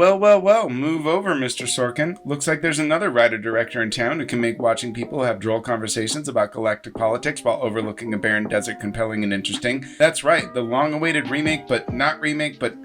Well, move over, Mr. Sorkin. Looks like there's another writer-director in town who can make watching people have droll conversations about galactic politics while overlooking a barren desert compelling and interesting. That's right, the long-awaited remake, but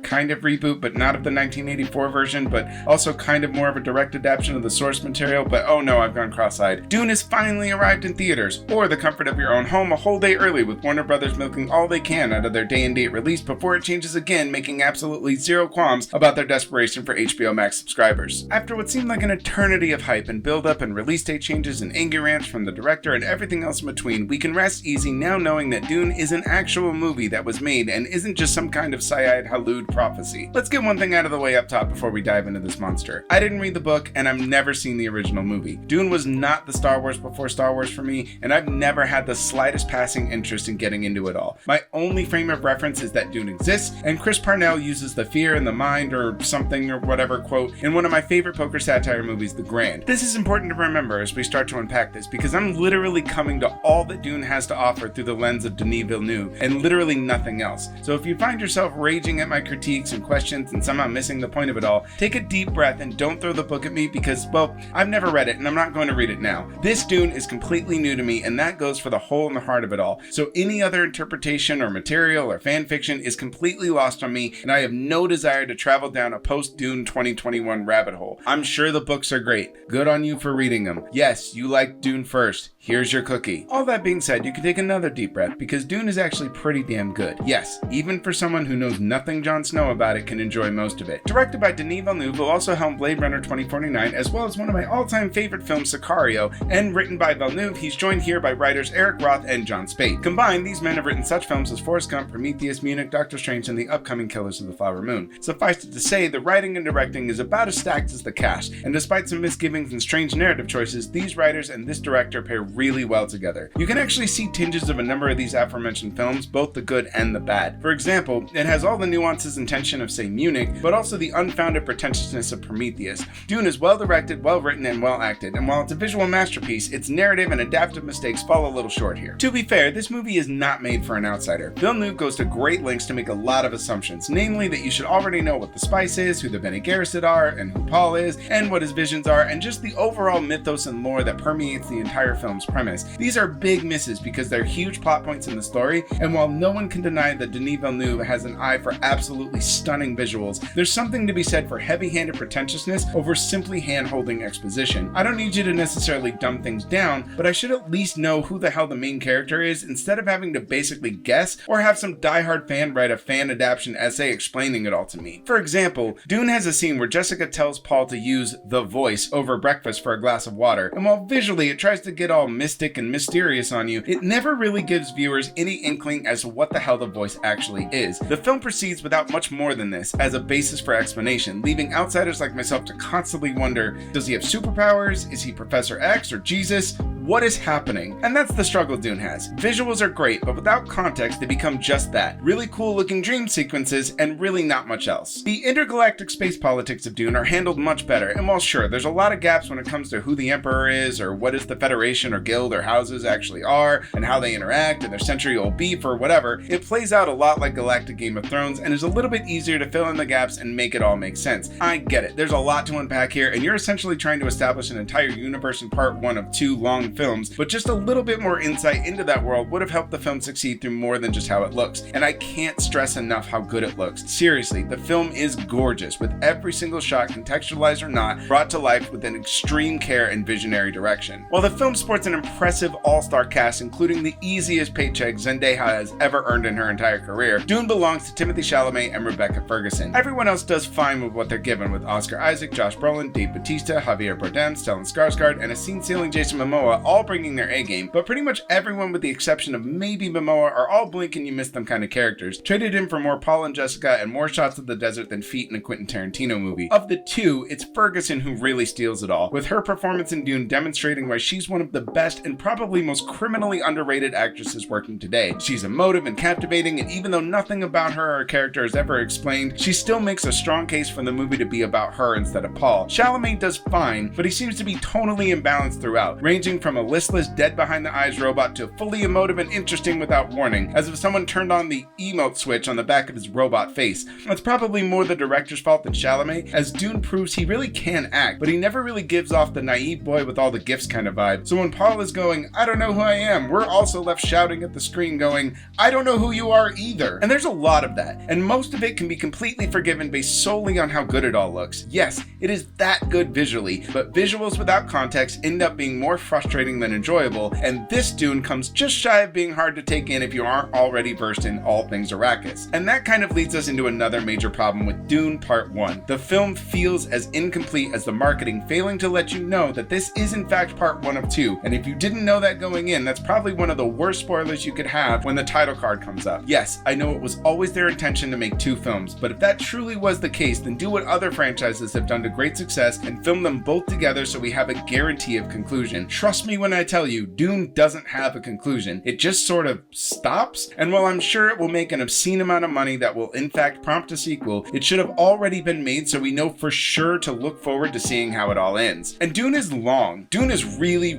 kind of reboot, but not of the 1984 version, but also kind of more of a direct adaptation of the source material, but oh no, I've gone cross-eyed. Dune has finally arrived in theaters, or the comfort of your own home a whole day early, with Warner Brothers milking all they can out of their day-and-date release before it changes again, making absolutely zero qualms about their desperation for HBO Max subscribers. After what seemed like an eternity of hype and build-up and release date changes and angry rants from the director and everything else in between, we can rest easy now knowing that Dune is an actual movie that was made and isn't just some kind of Sayyid Halud prophecy. Let's get one thing out of the way up top before we dive into this monster. I didn't read the book, and I've never seen the original movie. Dune was not the Star Wars before Star Wars for me, and I've never had the slightest passing interest in getting into it all. My only frame of reference is that Dune exists, and Chris Parnell uses the fear in the mind or something or whatever quote in one of my favorite poker satire movies, The Grand. This is important to remember as we start to unpack this, because I'm literally coming to all that Dune has to offer through the lens of Denis Villeneuve, and literally nothing else. So if you find yourself raging at my critiques and questions and somehow missing the point of it all, take a deep breath and don't throw the book at me because, well, I've never read it and I'm not going to read it now. This Dune is completely new to me, and that goes for the whole and the heart of it all. So any other interpretation or material or fan fiction is completely lost on me, and I have no desire to travel down a post-Dune 2021 rabbit hole. I'm sure the books are great. Good on you for reading them. Yes, you liked Dune first. Here's your cookie. All that being said, you can take another deep breath because Dune is actually pretty damn good. Yes, even for someone who knows nothing Jon Snow about it can enjoy most of it. Directed by Denis Villeneuve, who also helmed Blade Runner 2049, as well as one of my all-time favorite films, Sicario, and written by Villeneuve, he's joined here by writers Eric Roth and John Spade. Combined, these men have written such films as Forrest Gump, Prometheus, Munich, Doctor Strange, and the upcoming Killers of the Flower Moon. Suffice it to say, the writing and directing is about as stacked as the cast, and despite some misgivings and strange narrative choices, these writers and this director pair really well together. You can actually see tinges of a number of these aforementioned films, both the good and the bad. For example, it has all the nuances and tension of, say, Munich, but also the unfounded pretentiousness of Prometheus. Dune is well directed, well written, and well acted, and while it's a visual masterpiece, its narrative and adaptive mistakes fall a little short here. To be fair, this movie is not made for an outsider. Villeneuve goes to great lengths to make a lot of assumptions, namely that you should already know what the spice is, who the Bene Gesserit are, and who Paul is, and what his visions are, and just the overall mythos and lore that permeates the entire film's premise. These are big misses because they're huge plot points in the story, and while no one can deny that Denis Villeneuve has an eye for absolutely stunning visuals, there's something to be said for heavy-handed pretentiousness over simply hand-holding exposition. I don't need you to necessarily dumb things down, but I should at least know who the hell the main character is instead of having to basically guess or have some diehard fan write a fan adaptation essay explaining it all to me. For example, Dune has a scene where Jessica tells Paul to use the voice over breakfast for a glass of water, and while visually it tries to get all mystic and mysterious on you, it never really gives viewers any inkling as to what the hell the voice actually is. The film proceeds without much more than this as a basis for explanation, leaving outsiders like myself to constantly wonder, does he have superpowers? Is he Professor X or Jesus? What is happening? And that's the struggle Dune has. Visuals are great, but without context, they become just that. Really cool looking dream sequences, and really not much else. The intergalactic space politics of Dune are handled much better, and while sure, there's a lot of gaps when it comes to who the Emperor is, or what is the Federation or Guild or houses actually are, and how they interact, and their century-old beef or whatever, it plays out a lot like Galactic Game of Thrones, and is a little bit easier to fill in the gaps and make it all make sense. I get it, there's a lot to unpack here, and you're essentially trying to establish an entire universe in part one of two long films, but just a little bit more insight into that world would have helped the film succeed through more than just how it looks, and I can't stress enough how good it looks. Seriously, the film is gorgeous, with every single shot, contextualized or not, brought to life with an extreme care and visionary direction. While the film sports an impressive all-star cast, including the easiest paycheck Zendaya has ever earned in her entire career, Dune belongs to Timothée Chalamet and Rebecca Ferguson. Everyone else does fine with what they're given, with Oscar Isaac, Josh Brolin, Dave Bautista, Javier Bardem, Stellan Skarsgård, and a scene-stealing Jason Momoa all bringing their A-game, but pretty much everyone with the exception of maybe Momoa are all blink and you miss them kind of characters, traded in for more Paul and Jessica and more shots of the desert than feet in a Quentin Tarantino movie. Of the two, it's Ferguson who really steals it all, with her performance in Dune demonstrating why she's one of the best and probably most criminally underrated actresses working today. She's emotive and captivating, and even though nothing about her or her character is ever explained, she still makes a strong case for the movie to be about her instead of Paul. Chalamet does fine, but he seems to be tonally imbalanced throughout, ranging from from a listless, dead-behind-the-eyes robot to fully emotive and interesting without warning, as if someone turned on the emote switch on the back of his robot face. That's probably more the director's fault than Chalamet, as Dune proves he really can act, but he never really gives off the naive boy with all the gifts kind of vibe. So when Paul is going, "I don't know who I am," we're also left shouting at the screen going, "I don't know who you are either." And there's a lot of that, and most of it can be completely forgiven based solely on how good it all looks. Yes, it is that good visually, but visuals without context end up being more frustrating than enjoyable, and this Dune comes just shy of being hard to take in if you aren't already versed in all things Arrakis. And that kind of leads us into another major problem with Dune Part 1. The film feels as incomplete as the marketing failing to let you know that this is in fact Part 1 of 2, and if you didn't know that going in, that's probably one of the worst spoilers you could have when the title card comes up. Yes, I know it was always their intention to make 2 films, but if that truly was the case, then do what other franchises have done to great success and film them both together so we have a guarantee of conclusion. Trust me when I tell you, Dune doesn't have a conclusion. It just sort of stops, and while I'm sure it will make an obscene amount of money that will in fact prompt a sequel, it should have already been made so we know for sure to look forward to seeing how it all ends. And Dune is long. Dune is really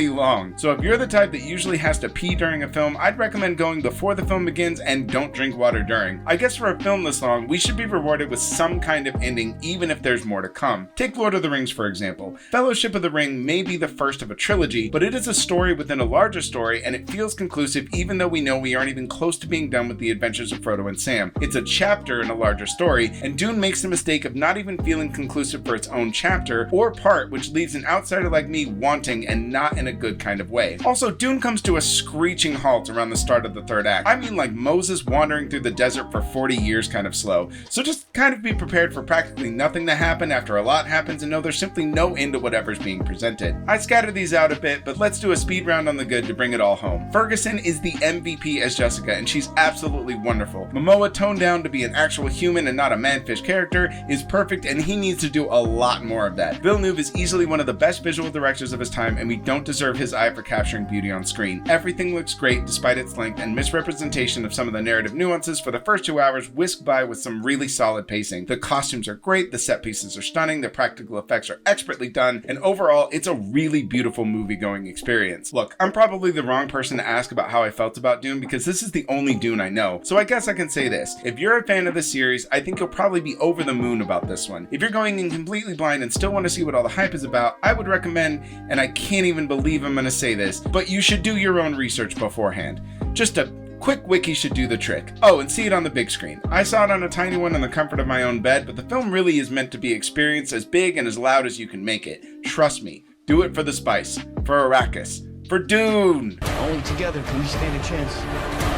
long. So if you're the type that usually has to pee during a film, I'd recommend going before the film begins and don't drink water during. I guess for a film this long, we should be rewarded with some kind of ending even if there's more to come. Take Lord of the Rings for example. Fellowship of the Ring may be the first of a trilogy, but it is a story within a larger story and it feels conclusive even though we know we aren't even close to being done with the adventures of Frodo and Sam. It's a chapter in a larger story, and Dune makes the mistake of not even feeling conclusive for its own chapter or part, which leaves an outsider like me wanting and not in a good kind of way. Also, Dune comes to a screeching halt around the start of the third act. I mean like Moses wandering through the desert for 40 years kind of slow. So just kind of be prepared for practically nothing to happen after a lot happens and know there's simply no end to whatever's being presented. I scattered these out a bit, but let's do a speed round on the good to bring it all home. Ferguson is the MVP as Jessica, and she's absolutely wonderful. Momoa, toned down to be an actual human and not a manfish character, is perfect, and he needs to do a lot more of that. Villeneuve is easily one of the best visual directors of his time, and we don't deserve his eye for capturing beauty on screen. Everything looks great despite its length, and misrepresentation of some of the narrative nuances for the first 2 hours whisked by with some really solid pacing. The costumes are great, the set pieces are stunning, the practical effects are expertly done, and overall, it's a really beautiful movie-going experience. Look, I'm probably the wrong person to ask about how I felt about Dune because this is the only Dune I know, so I guess I can say this. If you're a fan of the series, I think you'll probably be over the moon about this one. If you're going in completely blind and still want to see what all the hype is about, I would recommend, and I can't even believe I'm going to say this, but you should do your own research beforehand. Just a quick wiki should do the trick. Oh, and see it on the big screen. I saw it on a tiny one in the comfort of my own bed, but the film really is meant to be experienced as big and as loud as you can make it. Trust me. Do it for the spice. For Arrakis. For Dune! Only together can we stand a chance.